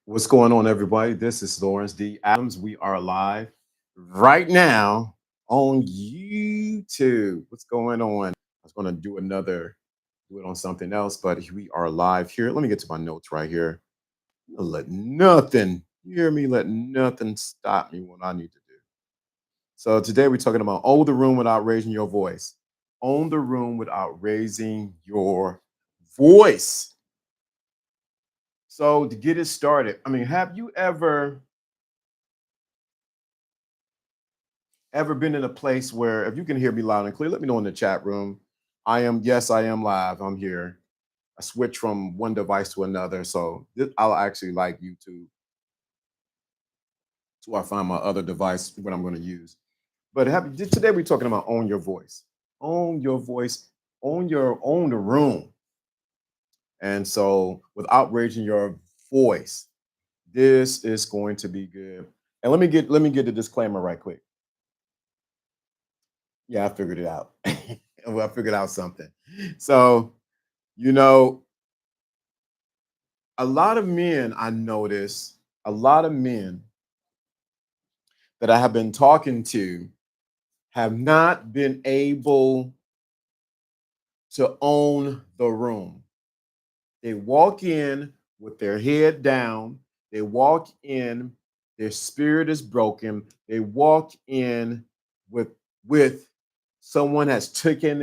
What's going on, everybody? This is Lawrence D. Adams. We are live right now on YouTube. What's going on? I was going to do it on something else, but we are live here. Let me get to my notes right here. Let nothing, you hear me? Let nothing stop me what I need to do. So today we're talking about own the room without raising your voice. Own the room without raising your voice. So to get it started, have you ever been in a place where, if you can hear me loud and clear, let me know in the chat room. I am live. I'm here. I switch from one device to another. So I'll actually like YouTube. So I find my other device, what I'm going to use. But today we're talking about own your voice. Own your voice. Own the room. And so without raising your voice, this is going to be good. And let me get the disclaimer right quick. Yeah, I figured it out. Well, I figured out something. So, you know, a lot of men, I notice, a lot of men that I have been talking to have not been able to own the room. They walk in with their head down, they walk in, their spirit is broken. They walk in with with someone has taken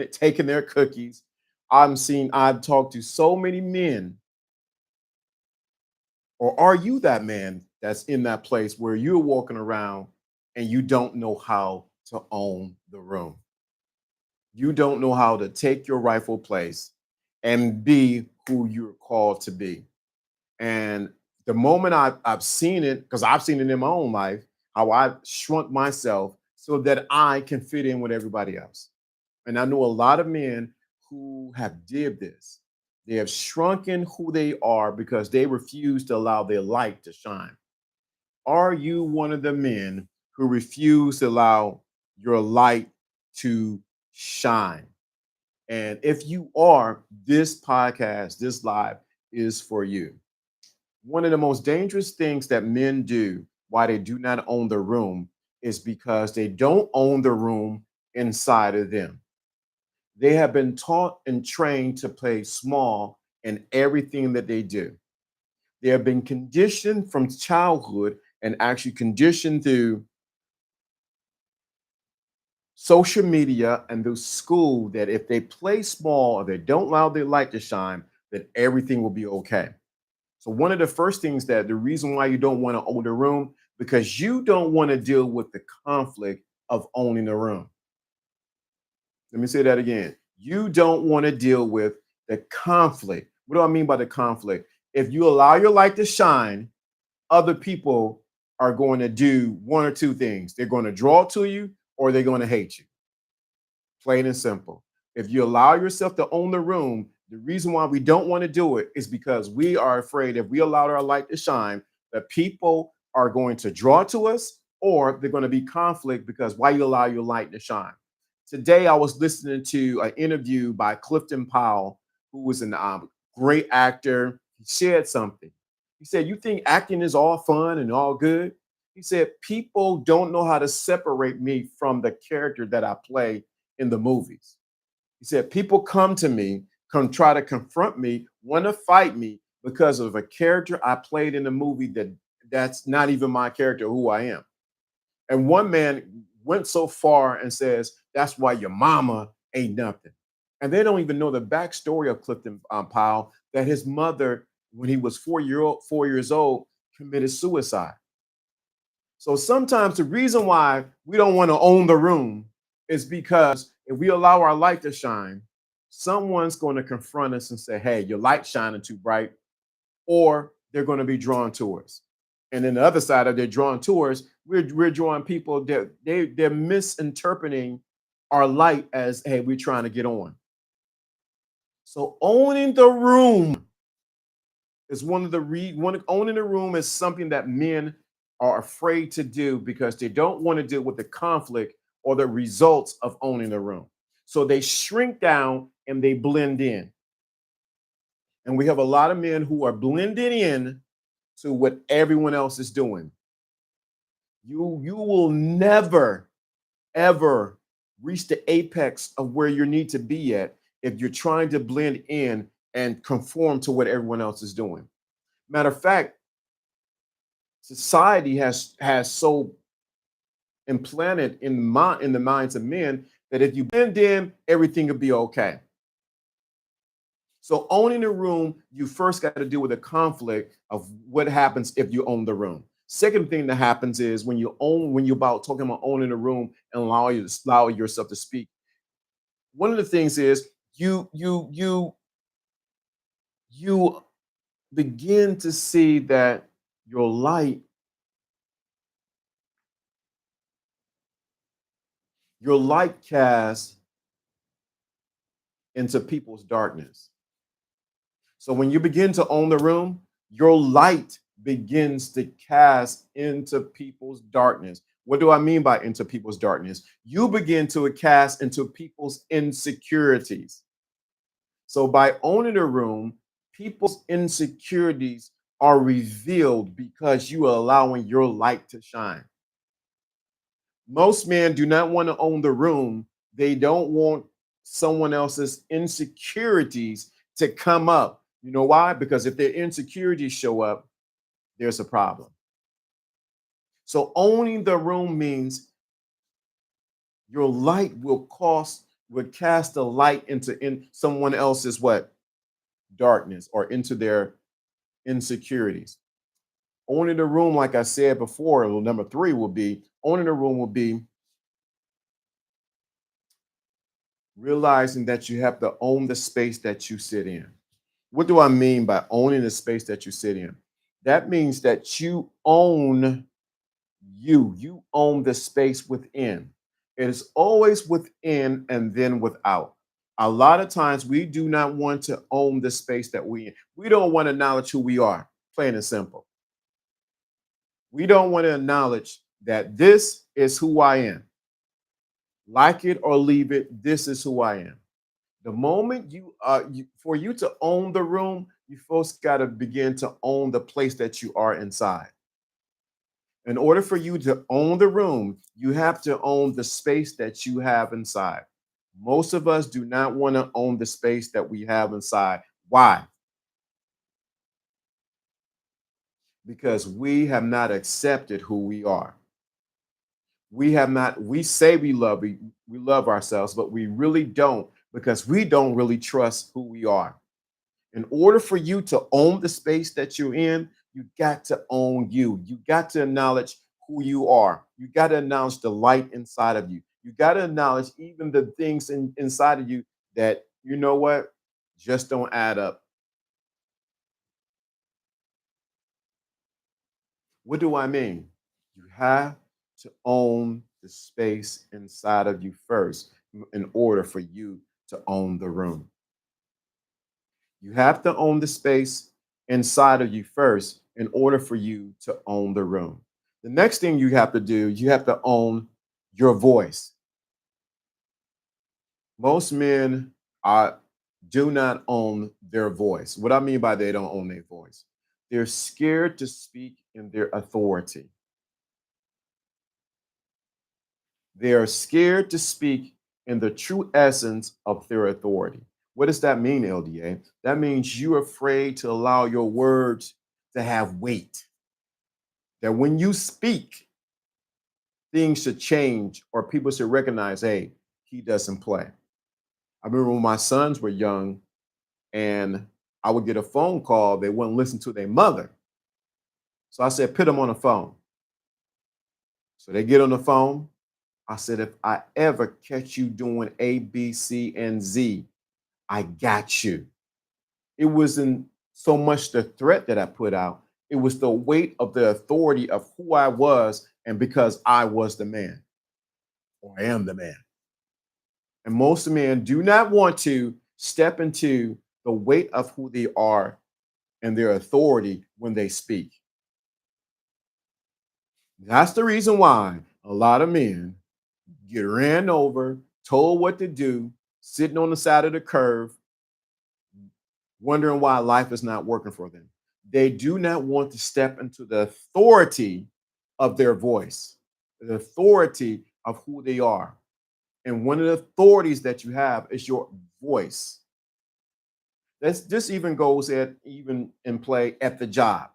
their cookies. I've talked to so many men. Or are you that man that's in that place where you're walking around and you don't know how to own the room? You don't know how to take your rightful place and be who you're called to be. And the moment I've seen it, because I've seen it in my own life, how I've shrunk myself so that I can fit in with everybody else. And I know a lot of men who have did this. They have shrunken who they are because they refuse to allow their light to shine. Are you one of the men who refuse to allow your light to shine? And if you are, this podcast, this live is for you. One of the most dangerous things that men do why they do not own the room is because they don't own the room inside of them. They have been taught and trained to play small in everything that they do. They have been conditioned from childhood and actually conditioned through social media and through school that if they play small or they don't allow their light to shine, that everything will be okay. So one of the first things that the reason why you don't want to own the room because you don't want to deal with the conflict of owning the room. Let me say that again. You don't want to deal with the conflict. What do I mean by the conflict? If you allow your light to shine, other people are going to do one or two things. They're going to draw to you or they're going to hate you. Plain and simple. If you allow yourself to own the room, the reason why we don't want to do it is because we are afraid if we allow our light to shine, that people are going to draw to us or they're going to be conflict because why you allow your light to shine. Today, I was listening to an interview by Clifton Powell, who was a great actor. He shared something. He said, "You think acting is all fun and all good?" He said, "People don't know how to separate me from the character that I play in the movies." He said, "People come to me, come try to confront me, want to fight me because of a character I played in the movie that's not even my character, who I am." And one man went so far and says, "That's why your mama ain't nothing." And they don't even know the backstory of Clifton Powell, that his mother, when he was 4 years old, committed suicide. So sometimes the reason why we don't want to own the room is because if we allow our light to shine, someone's going to confront us and say, "Hey, your light's shining too bright," or they're going to be drawn to us. And then the other side of they're drawn to us, we're drawing people that they're misinterpreting our light as, "Hey, we're trying to get on." So owning the room is owning the room is something that men are afraid to do because they don't want to deal with the conflict or the results of owning the room. So they shrink down and they blend in. And we have a lot of men who are blending in to what everyone else is doing. You will never ever reach the apex of where you need to be at if you're trying to blend in and conform to what everyone else is doing. Matter of fact, society has so implanted in the minds of men that if you blend in, everything will be okay. So owning a room, you first got to deal with the conflict of what happens if you own the room. Second thing that happens is when you're about talking about owning a room and allow yourself to speak. One of the things is you begin to see that your light your light casts into people's darkness. So when you begin to own the room, your light begins to cast into people's darkness. What do I mean by into people's darkness? You begin to cast into people's insecurities. So by owning a room, people's insecurities are revealed because you are allowing your light to shine. Most men do not want to own the room. They don't want someone else's insecurities to come up. You know why? Because if their insecurities show up, there's a problem. So owning the room means your light will cast a light into in someone else's what? Darkness or into their insecurities. Owning the room, like I said before, well, number three will be owning the room will be realizing that you have to own the space that you sit in. What do I mean by owning the space that you sit in? That means that you own the space within. It is always within and then without. A lot of times we do not want to own the space that we in. We don't want to acknowledge who we are, plain and simple. We don't want to acknowledge that this is who I am. Like it or leave it, this is who I am. The moment for you to own the room, you first got to begin to own the place that you are inside. In order for you to own the room, you have to own the space that you have inside. Most of us do not want to own the space that we have inside. Why? Because we have not accepted who we are. We have not, we say we love ourselves, but we really don't because we don't really trust who we are. In order for you to own the space that you're in, you got to own you. You got to acknowledge who you are. You got to acknowledge the light inside of you. You got to acknowledge even the things inside of you that, you know what, just don't add up. What do I mean? You have to own the space inside of you first in order for you to own the room. You have to own the space inside of you first in order for you to own the room. The next thing you have to do, you have to own your voice. Most men do not own their voice. What I mean by they don't own their voice, they're scared to speak in their authority. They are scared to speak in the true essence of their authority. What does that mean, LDA? That means you're afraid to allow your words to have weight. That when you speak, things should change or people should recognize, hey, he doesn't play. I remember when my sons were young and I would get a phone call, they wouldn't listen to their mother. So I said, put them on the phone. So they get on the phone. I said, if I ever catch you doing A, B, C, and Z, I got you. It wasn't so much the threat that I put out, it was the weight of the authority of who I was, and because I was the man, or I am the man. And most men do not want to step into the weight of who they are and their authority when they speak. That's the reason why a lot of men get ran over, told what to do, sitting on the side of the curve, wondering why life is not working for them. They do not want to step into the authority of their voice, the authority of who they are. And one of the authorities that you have is your voice. This even goes at even in play at the job.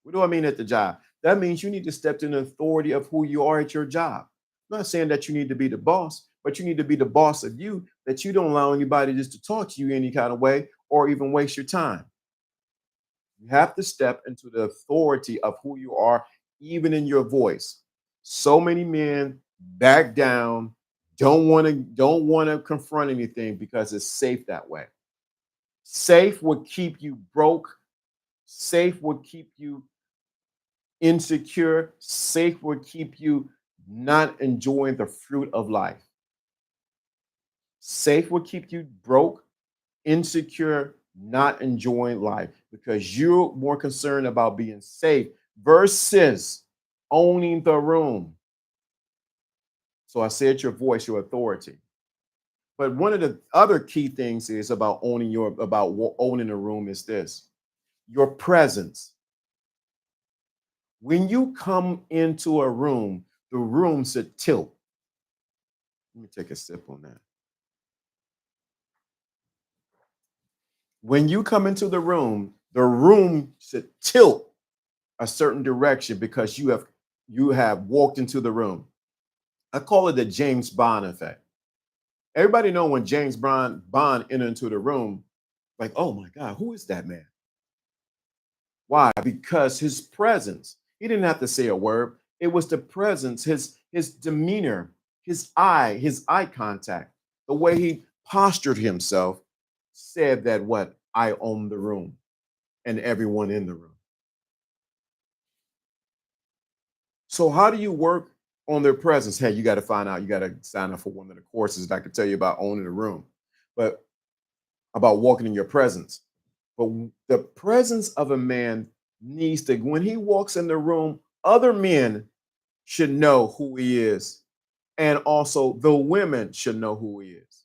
What do I mean at the job? That means you need to step in the authority of who you are at your job. I'm not saying that you need to be the boss, but you need to be the boss of you, that you don't allow anybody just to talk to you any kind of way or even waste your time. You have to step into the authority of who you are, even in your voice. So many men back down, don't want to confront anything because it's safe that way. Safe would keep you broke. Safe would keep you insecure. Safe would keep you not enjoying the fruit of life. Safe would keep you broke, insecure, not enjoying life because you're more concerned about being safe versus owning the room. So I said your voice, your authority. But one of the other key things is about owning a room is this: your presence. When you come into a room, the room should tilt. Let me take a sip on that. When you come into the room should tilt a certain direction because you have walked into the room. I call it the James Bond effect. Everybody know when James Bond entered into the room, like, oh my God, who is that man? Why? Because his presence. He didn't have to say a word. It was the presence, his demeanor, his eye contact, the way he postured himself said that what I own the room and everyone in the room. So how do you work on their presence? Hey, you got to find out. You got to sign up for one of the courses that I could tell you about owning the room, but about walking in your presence. But the presence of a man needs to, when he walks in the room, other men should know who he is. And also the women should know who he is.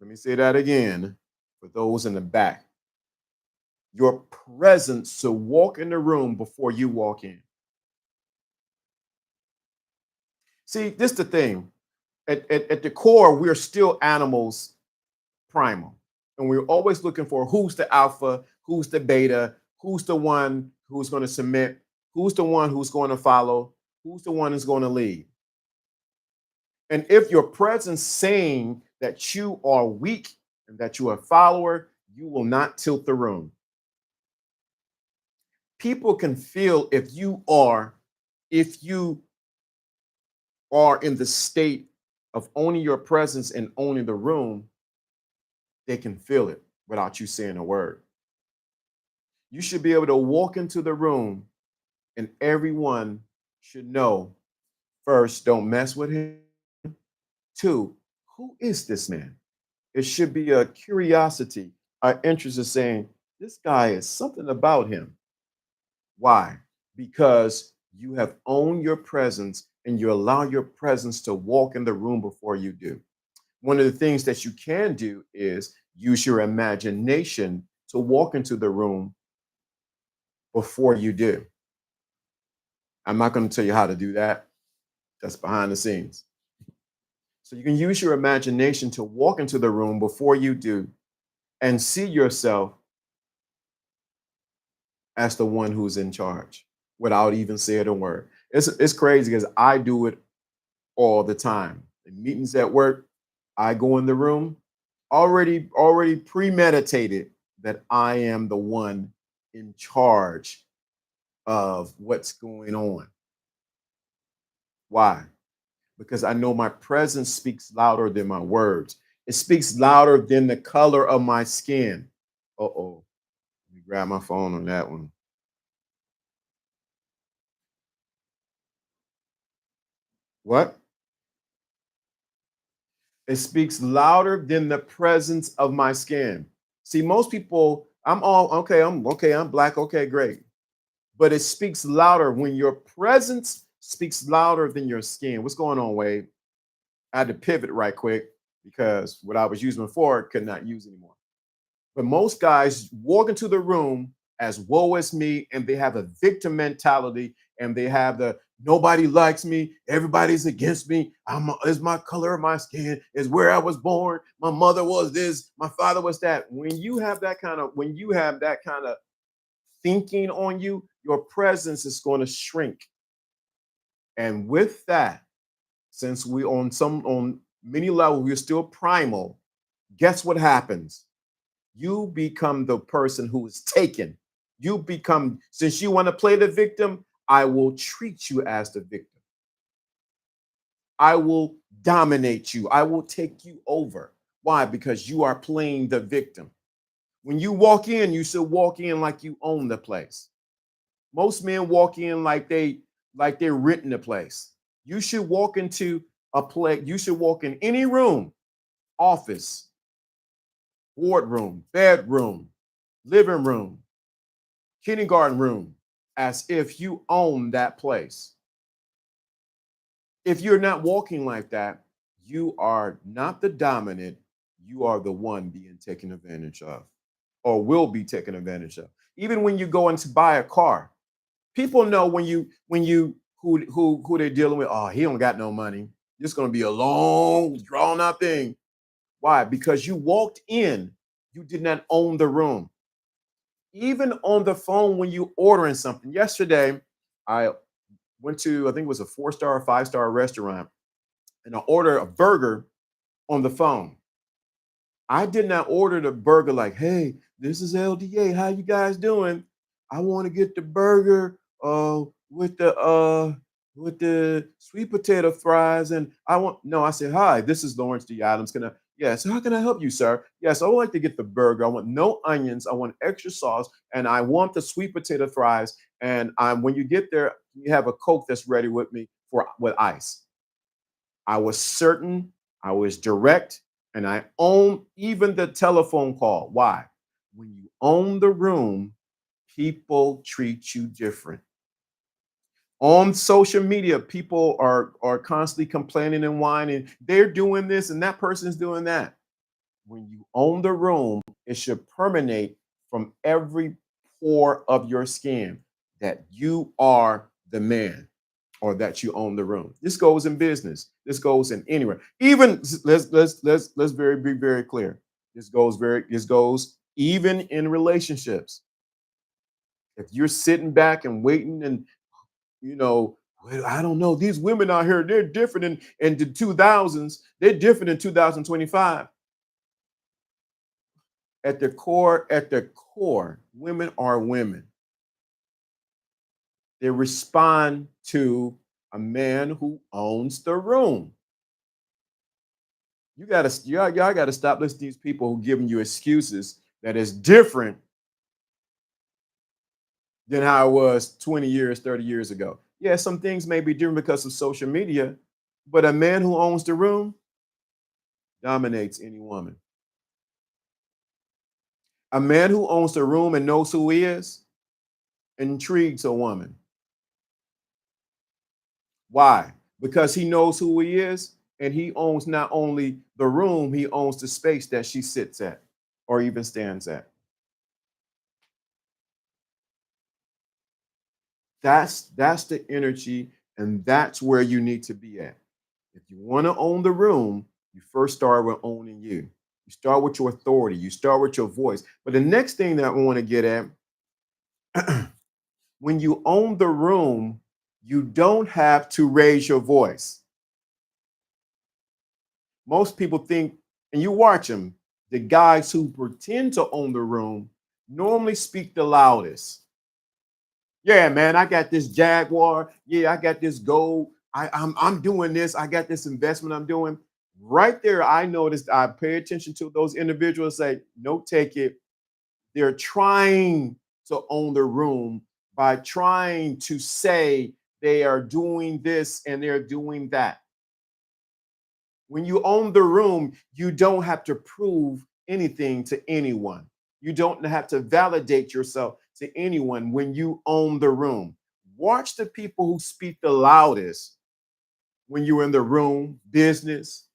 Let me say that again for those in the back. Your presence to walk in the room before you walk in. See, this is the thing. At the core, we're still animals primal. And we're always looking for who's the alpha, who's the beta, who's the one who's going to submit, who's the one who's going to follow, who's the one who's going to lead. And if your presence saying that you are weak and that you are a follower, you will not tilt the room. People can feel if you are in the state of owning your presence and owning the room, they can feel it without you saying a word. You should be able to walk into the room and everyone should know, first, don't mess with him. Two, who is this man? It should be a curiosity, an interest in saying, this guy is something about him. Why? Because you have owned your presence and you allow your presence to walk in the room before you do. One of the things that you can do is use your imagination to walk into the room before you do. I'm not going to tell you how to do that. That's behind the scenes. So you can use your imagination to walk into the room before you do and see yourself as the one who's in charge without even saying a word. It's crazy because I do it all the time. In meetings at work, I go in the room already premeditated that I am the one in charge of what's going on. Why? Because I know my presence speaks louder than my words. It speaks louder than the color of my skin. Uh-oh. Let me grab my phone on that one. What? It speaks louder than the presence of my skin. See, most people, I'm black, okay, great. But it speaks louder when your presence speaks louder than your skin. What's going on, Wade? I had to pivot right quick because what I was using before could not use anymore. But most guys walk into the room as woe is me, and they have a victim mentality, and they have the nobody likes me, everybody's against me. Is my color of my skin, is where I was born. My mother was this, my father was that. When you have that kind of thinking on you, your presence is going to shrink. And with that, since we on many levels, we're still primal, guess what happens? You become the person who is taken. You become, since you want to play the victim, I will treat you as the victim. I will dominate you. I will take you over. Why? Because you are playing the victim. When you walk in, you should walk in like you own the place. Most men walk in like they're renting the place. You should walk into a place, you should walk in any room, office, boardroom, bedroom, living room, kindergarten room, as if you own that place. If you're not walking like that, you are not the dominant, you are the one being taken advantage of or will be taken advantage of. Even when you go in to buy a car, people know when you who they're dealing with. Oh, he don't got no money. It's going to be a long, drawn out thing. Why? Because you walked in, you did not own the room. Even on the phone when you ordering something. Yesterday, I went to, I think it was a 4-star or 5-star restaurant, and I ordered a burger on the phone. I did not order the burger like, hey, this is LDA. How you guys doing? I want to get the burger with the sweet potato fries. And I said, hi, this is Lawrence D. Adams. Yes, how can I help you, sir? Yes, I would like to get the burger. I want no onions. I want extra sauce, and I want the sweet potato fries. And when you get there, you have a Coke that's ready with me with ice. I was certain, I was direct, and I own even the telephone call. Why? When you own the room, people treat you different. On social media, people are constantly complaining and whining. They're doing this and that person's doing that. When you own the room, it should permeate from every pore of your skin that you are the man or that you own the room. This goes in business. This goes in anywhere. Even let's be very clear. This goes even in relationships. If you're sitting back and waiting and you know, well, I don't know, these women out here, they're different in the 2000s. They're different in 2025. At their core, women are women. They respond to a man who owns the room. Y'all gotta stop listening to these people who giving you excuses that is different than how it was 20 years, 30 years ago. Yeah, some things may be different because of social media, but a man who owns the room dominates any woman. A man who owns the room and knows who he is intrigues a woman. Why? Because he knows who he is and he owns not only the room, he owns the space that she sits at or even stands at. That's the energy, and that's where you need to be at. If you want to own the room, you first start with owning you. You start with your authority, you start with your voice. But the next thing that I want to get at, when you own the room, you don't have to raise your voice. Most people think, and you watch them, the guys who pretend to own the room normally speak the loudest. Yeah, man, I got this Jaguar. Yeah, I got this gold. I'm doing this. I got this investment I'm doing. Right there, I noticed I pay attention to those individuals say, no, take it. They're trying to own the room by trying to say they are doing this and they're doing that. When you own the room, you don't have to prove anything to anyone. You don't have to validate yourself to anyone when you own the room. Watch the people who speak the loudest when you're in the room, business,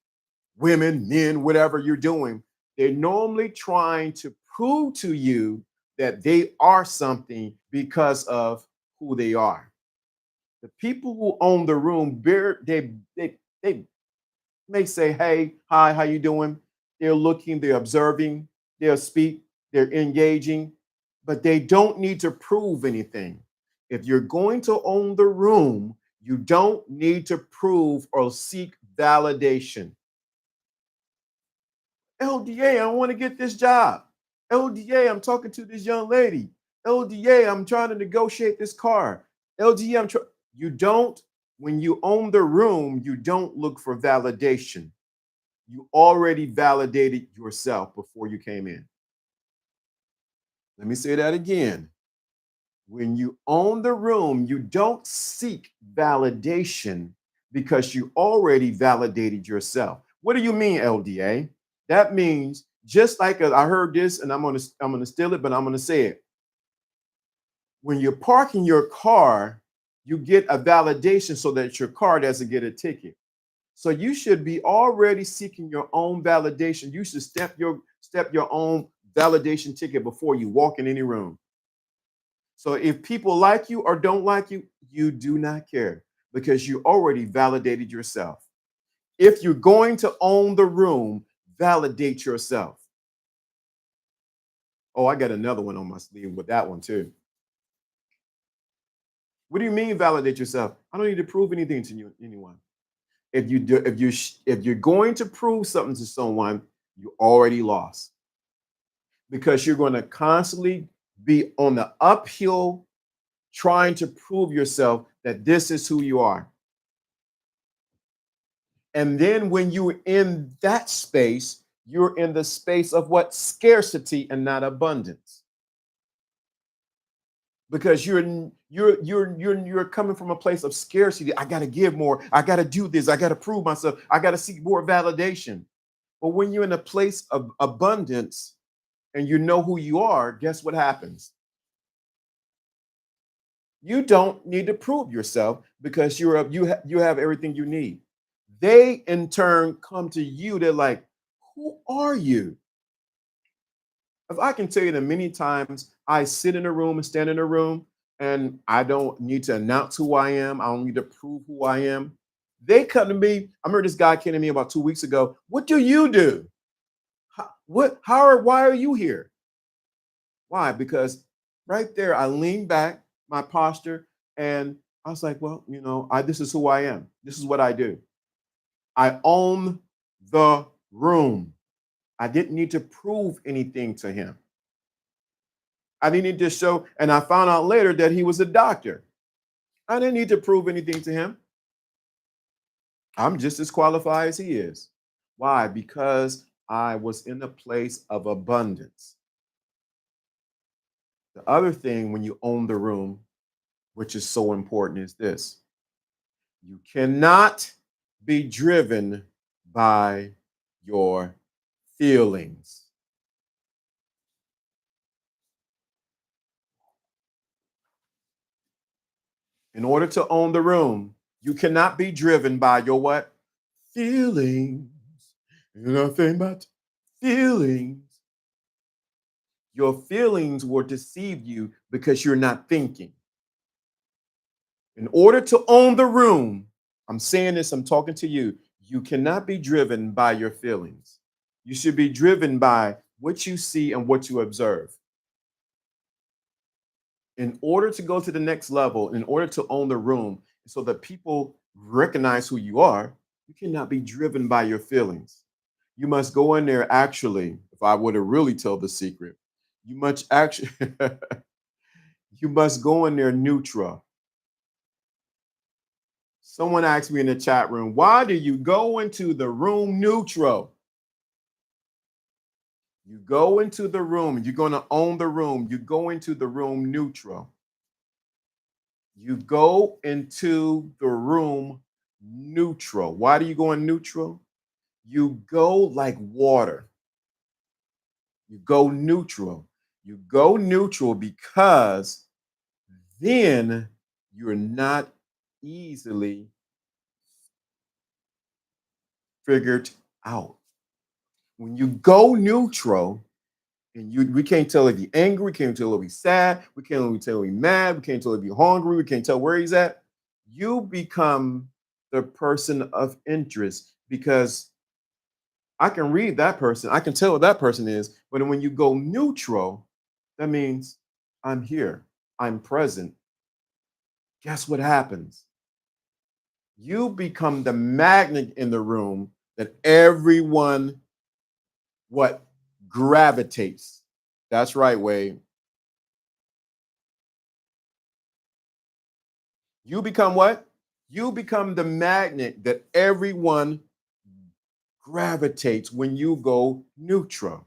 women, men, whatever you're doing. They're normally trying to prove to you that they are something because of who they are. The people who own the room, they may say, "Hey, hi, how you doing?" They're looking, they're observing, they'll speak, they're engaging, but they don't need to prove anything. If you're going to own the room, you don't need to prove or seek validation. LDA, I want to get this job. LDA, I'm talking to this young lady. LDA, I'm trying to negotiate this car. LDA, you don't, when you own the room, you don't look for validation. You already validated yourself before you came in. Let me say that again. When you own the room, you don't seek validation because you already validated yourself. What do you mean, LDA? That means just like I heard this, and I'm gonna steal it, but I'm gonna say it. When you're parking your car, you get a validation so that your car doesn't get a ticket. So you should be already seeking your own validation. You should step your own validation ticket before you walk in any room. So if people like you or don't like you, you do not care because you already validated yourself. If you're going to own the room, validate yourself. Oh, I got another one on my sleeve with that one too. What do you mean validate yourself? I don't need to prove anything to anyone. If you're going to prove something to someone, you already lost because you're going to constantly be on the uphill trying to prove yourself that this is who you are. And then when you're in that space, you're in the space of what? Scarcity and not abundance. Because you're coming from a place of scarcity. I got to give more. I got to do this. I got to prove myself. I got to seek more validation. But when you're in a place of abundance and you know who you are, guess what happens? You don't need to prove yourself because you have everything you need. They in turn come to you. They're like, "Who are you?" If I can tell you that many times I sit in a room and stand in a room and I don't need to announce who I am. I don't need to prove who I am. They come to me. I remember this guy came to me about 2 weeks ago. What do you do? Why are you here? Why? Because right there, I leaned back, my posture, and I was like, well, this is who I am. This is what I do. I own the room. I didn't need to prove anything to him. I didn't need to show, and I found out later that he was a doctor. I didn't need to prove anything to him. I'm just as qualified as he is. Why? Because I was in a place of abundance. The other thing when you own the room, which is so important, is this: you cannot be driven by your feelings. In order to own the room, you cannot be driven by your what? Feelings. Nothing but feelings. Your feelings will deceive you because you're not thinking. In order to own the room, I'm saying this, I'm talking to you, you cannot be driven by your feelings. You should be driven by what you see and what you observe. In order to go to the next level, in order to own the room, so that people recognize who you are, you cannot be driven by your feelings. You must go in there actually, if I were to really tell the secret, you must actually you must go in there neutral. Someone asked me in the chat room, why do you go into the room neutral? You go into the room, you're going to own the room. You go into the room neutral. You go into the room neutral. Why do you go in neutral? You go like water. You go neutral. You go neutral because then you're not easily figured out. When you go neutral, And we can't tell if he's angry, we can't tell if he's sad, we can't even tell if he's mad, we can't tell if he's hungry, we can't tell where he's at. You become the person of interest because I can read that person, I can tell what that person is, but when you go neutral, that means I'm here, I'm present. Guess what happens? You become the magnet in the room that everyone what gravitates. That's right, Wade. You become what? You become the magnet that everyone gravitates when you go neutral.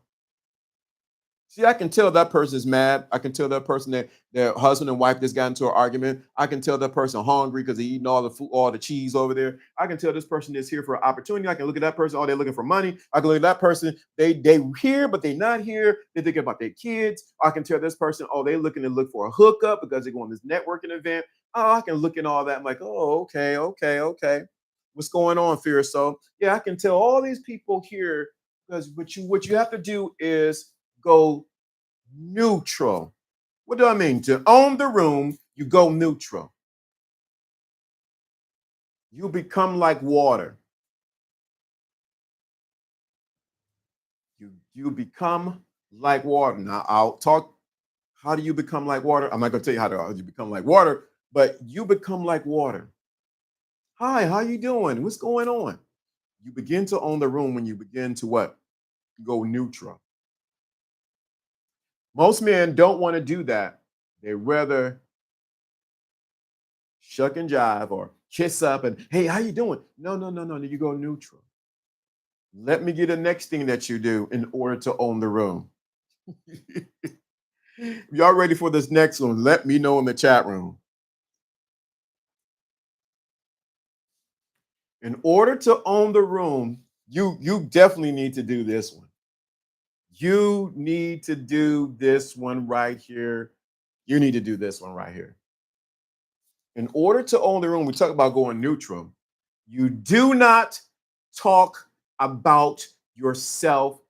See, I can tell that person is mad. I can tell that person that their husband and wife just got into an argument. I can tell that person hungry because they eating all the food, all the cheese over there. I can tell this person is here for an opportunity. I can look at that person, oh, they're looking for money. I can look at that person, they here, but they not here. They're thinking about their kids. I can tell this person, oh, they're looking to look for a hookup because they're going to this networking event. Oh, I can look at all that. I'm like, oh, okay, okay, okay. What's going on, Fear? So yeah, I can tell all these people here because what you have to do is go neutral. What do I mean? To own the room, you go neutral. You become like water. You become like water. Now I'll talk. How do you become like water? I'm not going to tell you how you become like water, but you become like water. Hi, how you doing? What's going on? You begin to own the room when you begin to what? Go neutral. Most men don't want to do that. They rather shuck and jive or kiss up and hey, how you doing? No, no, no, no. You go neutral. Let me get the next thing that you do in order to own the room. Y'all ready for this next one? Let me know in the chat room. In order to own the room, you definitely need to do this one. You need to do this one right here. You need to do this one right here. In order to own the room, we talk about going neutral. You do not talk about yourself.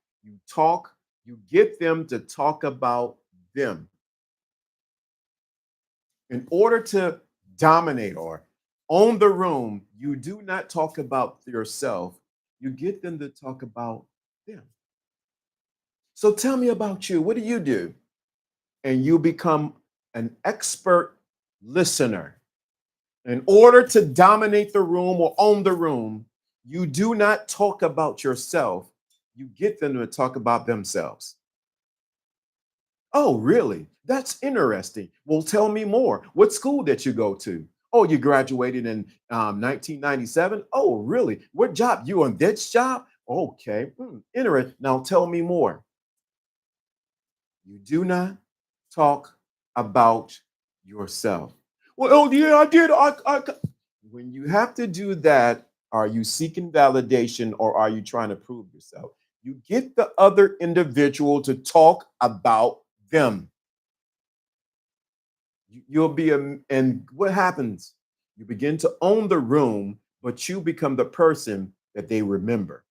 You get them to talk about them. In order to dominate or own the room, you do not talk about yourself. You get them to talk about them. So tell me about you. What do you do? And you become an expert listener. In order to dominate the room or own the room, you do not talk about yourself. You get them to talk about themselves. Oh, really? That's interesting. Well, tell me more. What school did you go to? Oh, you graduated in 1997. Oh, really? What job? You on this job? Okay, interesting. Now tell me more. You do not talk about yourself. Well, oh yeah, I did. When you have to do that, are you seeking validation or are you trying to prove yourself? You get the other individual to talk about them. You'll be and what happens? You begin to own the room, but you become the person that they remember.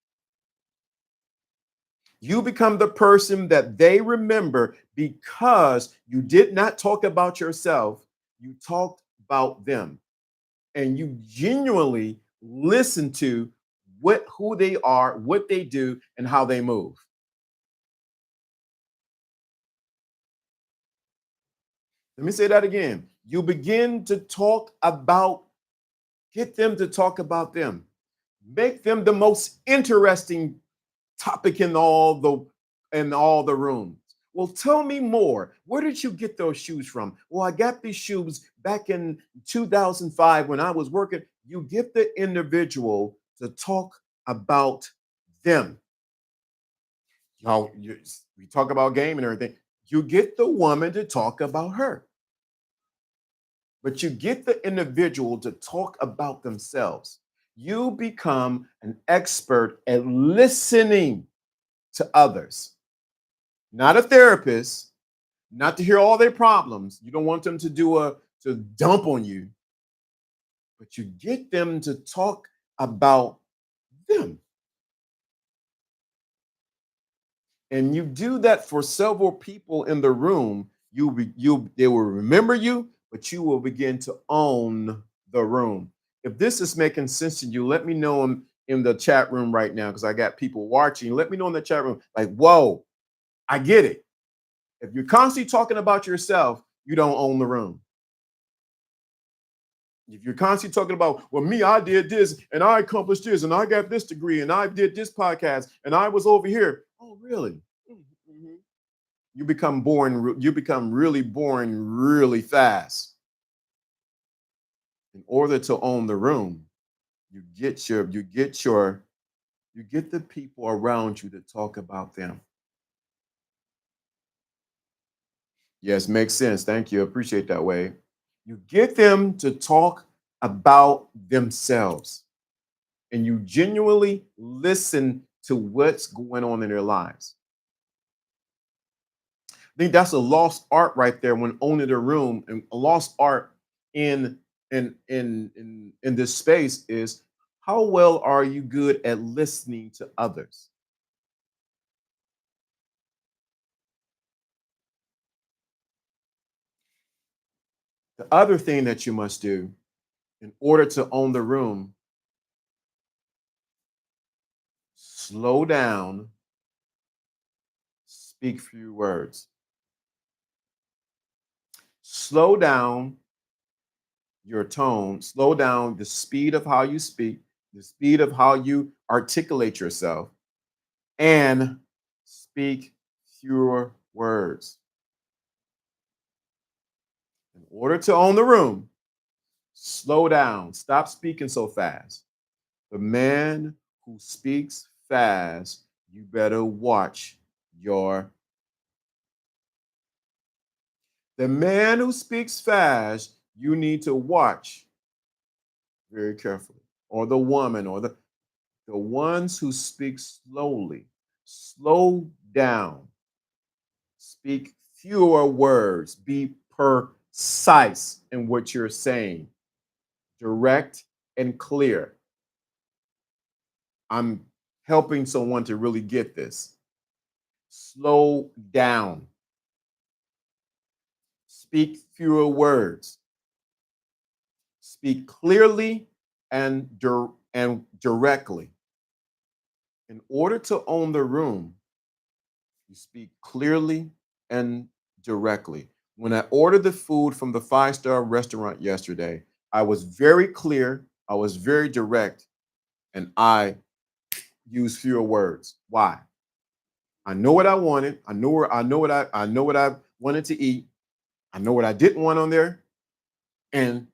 You become the person that they remember because you did not talk about yourself, you talked about them. And you genuinely listen to who they are, what they do, and how they move. Let me say that again. You begin to get them to talk about them. Make them the most interesting topic in all the rooms. Well, tell me more. Where did you get those shoes from? Well, I got these shoes back in 2005 when I was working. You get the individual to talk about them. Now, we talk about game and everything. You get the woman to talk about her, but you get the individual to talk about themselves. You become an expert at listening to others, not a therapist, not to hear all their problems. You don't want them to dump on you, but you get them to talk about them. And you do that for several people in the room, they will remember you, but you will begin to own the room. If this is making sense to you, let me know in the chat room right now because I got people watching. Let me know in the chat room, like, whoa, I get it. If you're constantly talking about yourself, you don't own the room. If you're constantly talking about, well, me, I did this and I accomplished this and I got this degree and I did this podcast and I was over here. Oh, really? Mhm. You become boring. You become really boring really fast. In order to own the room, you get the people around you to talk about them. Yes, makes sense. Thank you. Appreciate that way. You get them to talk about themselves and you genuinely listen to what's going on in their lives. I think that's a lost art right there when owning the room, and a lost art in in this space is how well are you good at listening to others? The other thing that you must do in order to own the room, slow down, speak few words. Slow down your tone, slow down the speed of how you speak, the speed of how you articulate yourself, and speak fewer words. In order to own the room, slow down, stop speaking so fast. The man who speaks fast, you better watch your. The man who speaks fast, you need to watch very carefully. Or the woman, or the ones who speak slowly. Slow down. Speak fewer words. Be precise in what you're saying. Direct and clear. I'm helping someone to really get this. Slow down. Speak fewer words. Speak clearly and directly. In order to own the room, you speak clearly and directly. When I ordered the food from the five-star restaurant yesterday, I was very clear, I was very direct, and I used fewer words. Why? I know what I wanted. I know what I wanted to eat. I know what I didn't want on there, and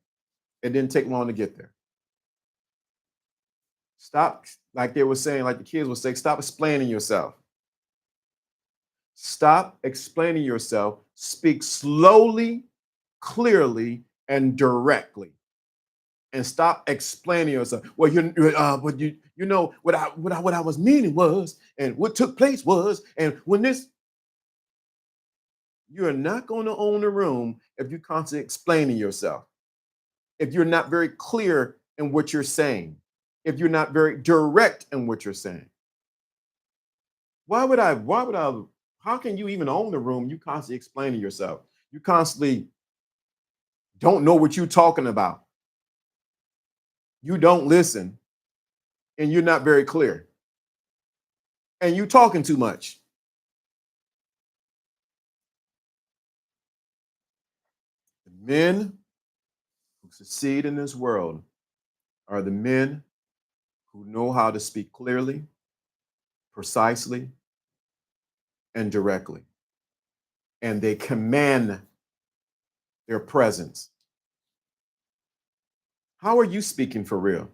it didn't take long to get there. Stop, like they were saying, like the kids would say, stop explaining yourself. Stop explaining yourself. Speak slowly, clearly, and directly. And stop explaining yourself. Well, you know what I was meaning was, and what took place was, and when this, you are not going to own a room if you're constantly explaining yourself. If you're not very clear in what you're saying, if you're not very direct in what you're saying. Why would I, how can you even own the room? You constantly explaining yourself. You constantly don't know what you're talking about. You don't listen and you're not very clear. And you talking too much. The men who succeed in this world are the men who know how to speak clearly, precisely, and directly. And they command their presence. How are you speaking for real?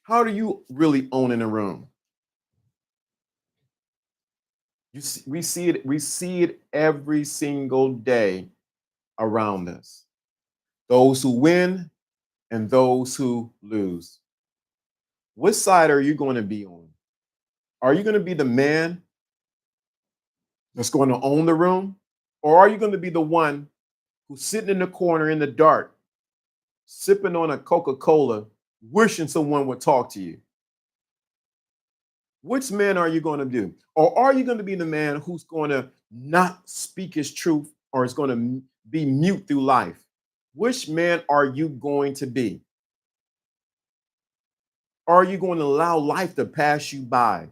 How do you really own in a room? We see it every single day around us. Those who win and those who lose. Which side are you going to be on? Are you going to be the man that's going to own the room? Or are you going to be the one who's sitting in the corner in the dark, sipping on a Coca Cola, wishing someone would talk to you? Which man are you going to do? Or are you going to be the man who's going to not speak his truth or is going to be mute through life? Which man are you going to be? Are you going to allow life to pass you by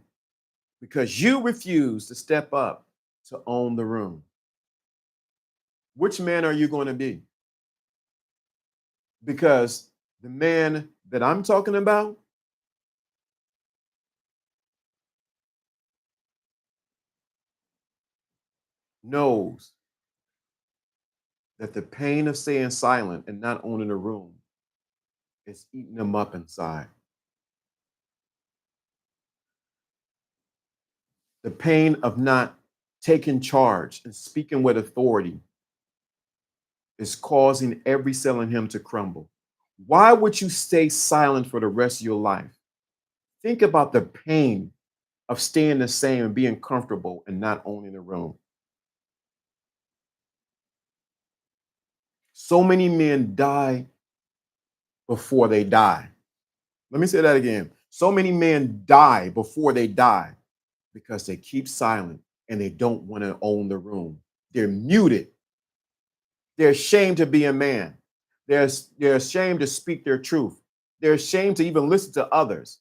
because you refuse to step up to own the room? Which man are you going to be? Because the man that I'm talking about knows that the pain of staying silent and not owning a room is eating them up inside. The pain of not taking charge and speaking with authority is causing every cell in him to crumble. Why would you stay silent for the rest of your life? Think about the pain of staying the same and being comfortable and not owning a room. So many men die before they die. Let me say that again. So many men die before they die because they keep silent and they don't want to own the room. They're muted. They're ashamed to be a man. They're ashamed to speak their truth. They're ashamed to even listen to others.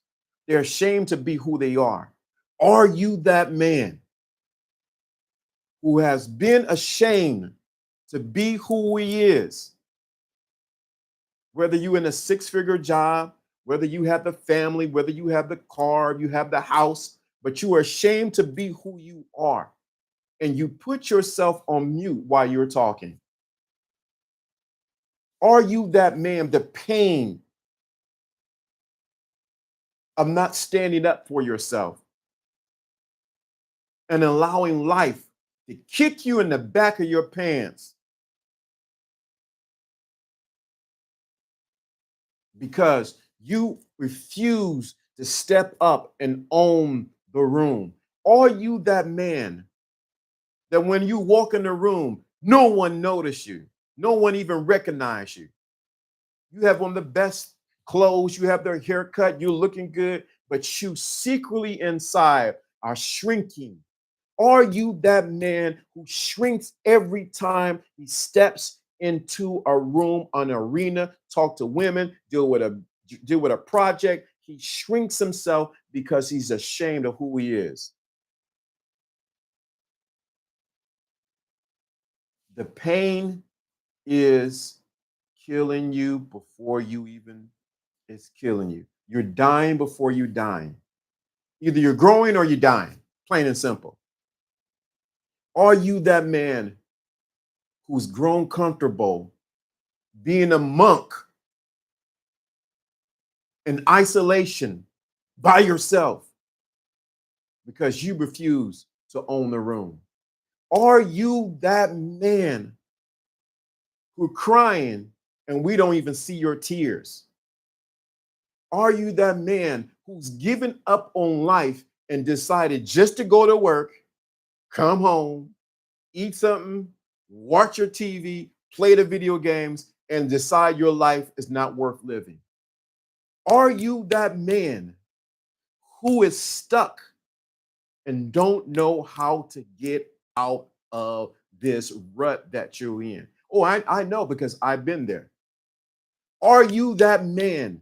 They're ashamed to be who they are. Are you that man who has been ashamed to be who he is? Whether you're in a six-figure job, whether you have the family, whether you have the car, you have the house, but you are ashamed to be who you are. And you put yourself on mute while you're talking. Are you that man? The pain of not standing up for yourself and allowing life to kick you in the back of your pants because you refuse to step up and own the room? Are you that man that when you walk in the room, no one notice you, no one even recognize you? You have on the best clothes, you have their haircut, you're looking good, but you secretly inside are shrinking. Are you that man who shrinks every time he steps into a room, an arena, talk to women, deal with a project? He shrinks himself because he's ashamed of who he is. The pain is killing you before you even is killing you. You're dying before you're dying. Either you're growing or you're dying, plain and simple. Are you that man who's grown comfortable being a monk in isolation by yourself because you refuse to own the room? Are you that man who's crying and we don't even see your tears? Are you that man who's given up on life and decided just to go to work, come home, eat something, watch your TV, play the video games, and decide your life is not worth living? Are you that man who is stuck and don't know how to get out of this rut that you're in? Oh, I know because I've been there. Are you that man?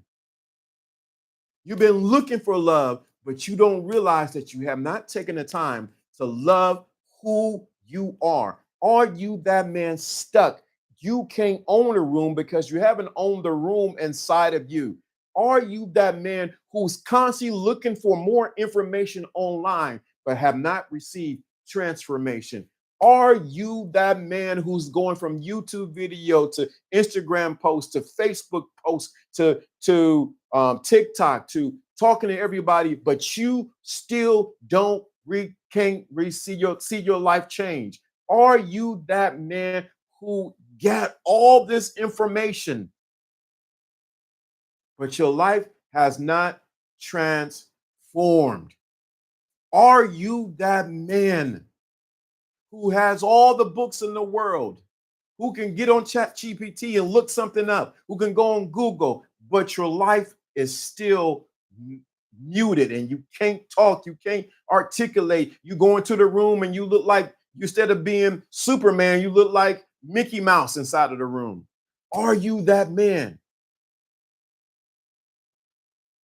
You've been looking for love, but you don't realize that you have not taken the time to love who you are. Are you that man stuck? You can't own a room because you haven't owned the room inside of you. Are you that man who's constantly looking for more information online but have not received transformation? Are you that man who's going from YouTube video to Instagram post to Facebook post to TikTok to talking to everybody, but you still can't see your life change? Are you that man who got all this information, but your life has not transformed? Are you that man who has all the books in the world, who can get on ChatGPT and look something up, who can go on Google, but your life is still muted and you can't talk, you can't articulate. You go into the room and you look like, instead of being Superman, you look like Mickey Mouse inside of the room. Are you that man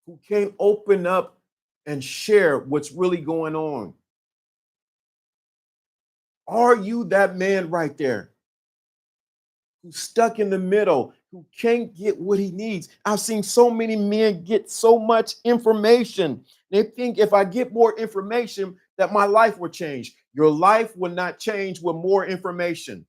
who can't open up and share what's really going on? Are you that man right there who's stuck in the middle, who can't get what he needs? I've seen so many men get so much information. They think if I get more information, that my life will change. Your life will not change with more information.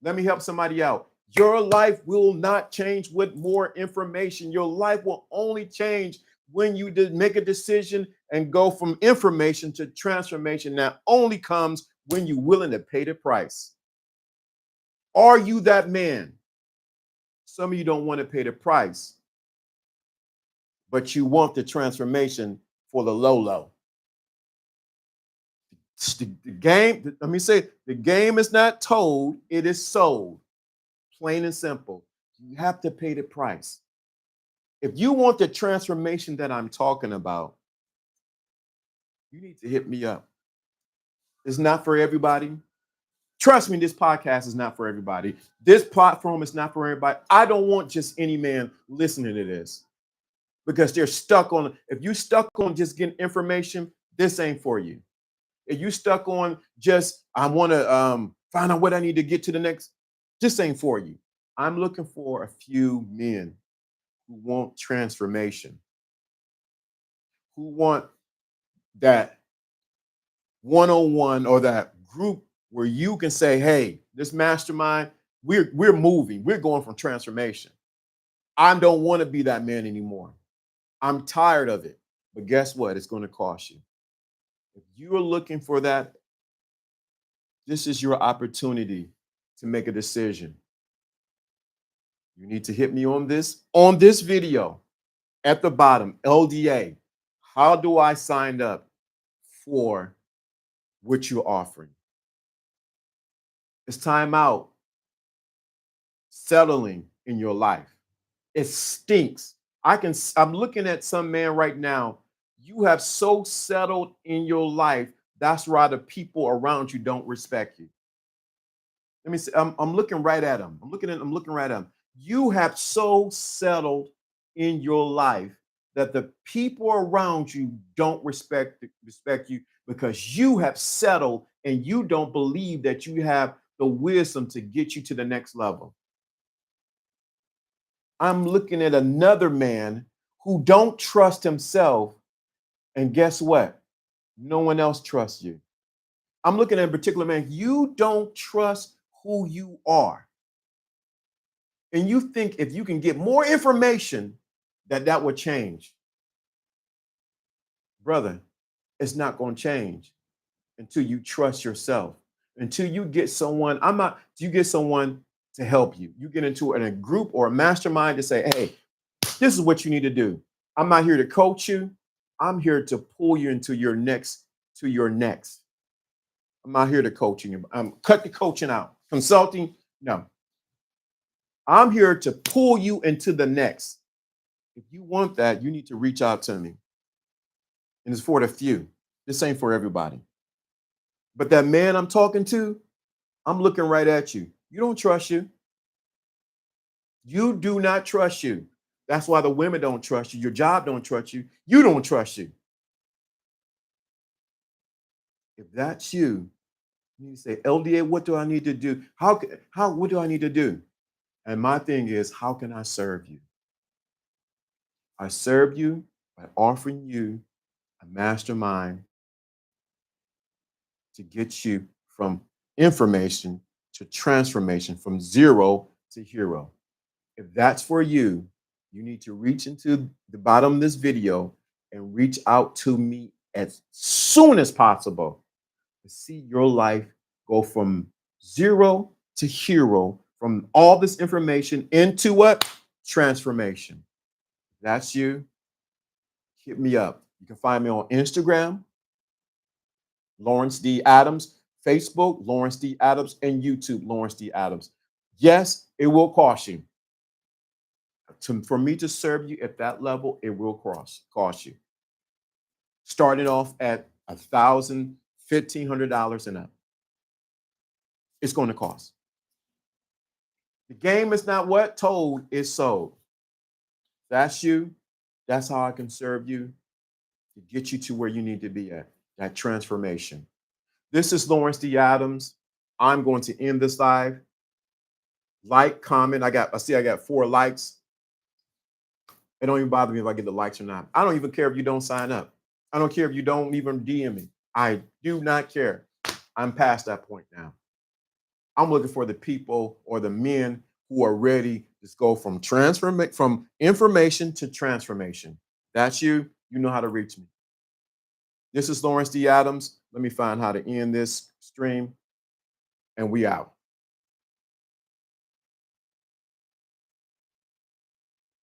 Let me help somebody out. Your life will not change with more information. Your life will only change when you make a decision and go from information to transformation. That only comes when you're willing to pay the price. Are you that man? Some of you don't want to pay the price, but you want the transformation for the low. The game, let me say, the game is not told, it is sold. Plain and simple. You have to pay the price. If you want the transformation that I'm talking about, you need to hit me up. It's not for everybody. Trust me, this podcast is not for everybody. This platform is not for everybody. I don't want just any man listening to this because they're stuck on, if you stuck on just getting information, this ain't for you. If you stuck on just, I want to find out what I need to get to the next, this ain't for you. I'm looking for a few men who want transformation, who want that one-on-one or that group where you can say, hey, this mastermind, we're moving, we're going from transformation. I don't want to be that man anymore. I'm tired of it. But guess what? It's going to cost you. If you are looking for that, this is your opportunity to make a decision. You need to hit me on this video at the bottom, LDA. How do I sign up for what you're offering? It's time out settling in your life. It stinks. I'm looking at some man right now. You have so settled in your life. That's why the people around you don't respect you. Let me see. I'm looking right at him. I'm looking right at him. You have so settled in your life that the people around you don't respect you because you have settled and you don't believe that you have the wisdom to get you to the next level. I'm looking at another man who don't trust himself, and guess what? No one else trusts you. I'm looking at a particular man. You don't trust who you are. And you think if you can get more information, that would change. Brother, it's not going to change until you trust yourself. Until you get someone, you get someone to help you. You get into a group or a mastermind to say, hey, this is what you need to do. I'm not here to coach you. I'm here to pull you into your next. I'm not here to coach you. Cut the coaching out. Consulting, no. I'm here to pull you into the next. If you want that, you need to reach out to me. And it's for the few. This ain't for everybody. But that man I'm talking to, I'm looking right at you. You don't trust you. You do not trust you. That's why the women don't trust you. Your job don't trust you. You don't trust you. If that's you, you say, LDA, what do I need to do? What do I need to do? And my thing is, how can I serve you? I serve you by offering you a mastermind to get you from information to transformation, from zero to hero. If that's for you, you need to reach into the bottom of this video and reach out to me as soon as possible to see your life go from zero to hero, from all this information into what? Transformation. If that's you, hit me up. You can find me on Instagram, Lawrence D. Adams, Facebook, Lawrence D. Adams, and YouTube, Lawrence D. Adams. Yes, it will cost you. for me to serve you at that level, it will cost you. Starting off at $1,000, $1,500 and up. It's going to cost. The game is not what told, it's sold. That's you. That's how I can serve you to get you to where you need to be at, that transformation. This is Lawrence D. Adams. I'm going to end this live. Like, comment. I see I got 4 likes. It don't even bother me if I get the likes or not. I don't even care if you don't sign up. I don't care if you don't even DM me. I do not care. I'm past that point now. I'm looking for the people or the men who are ready to go from information to transformation. That's you. You know how to reach me. This is Lawrence D. Adams. Let me find how to end this stream, and we out.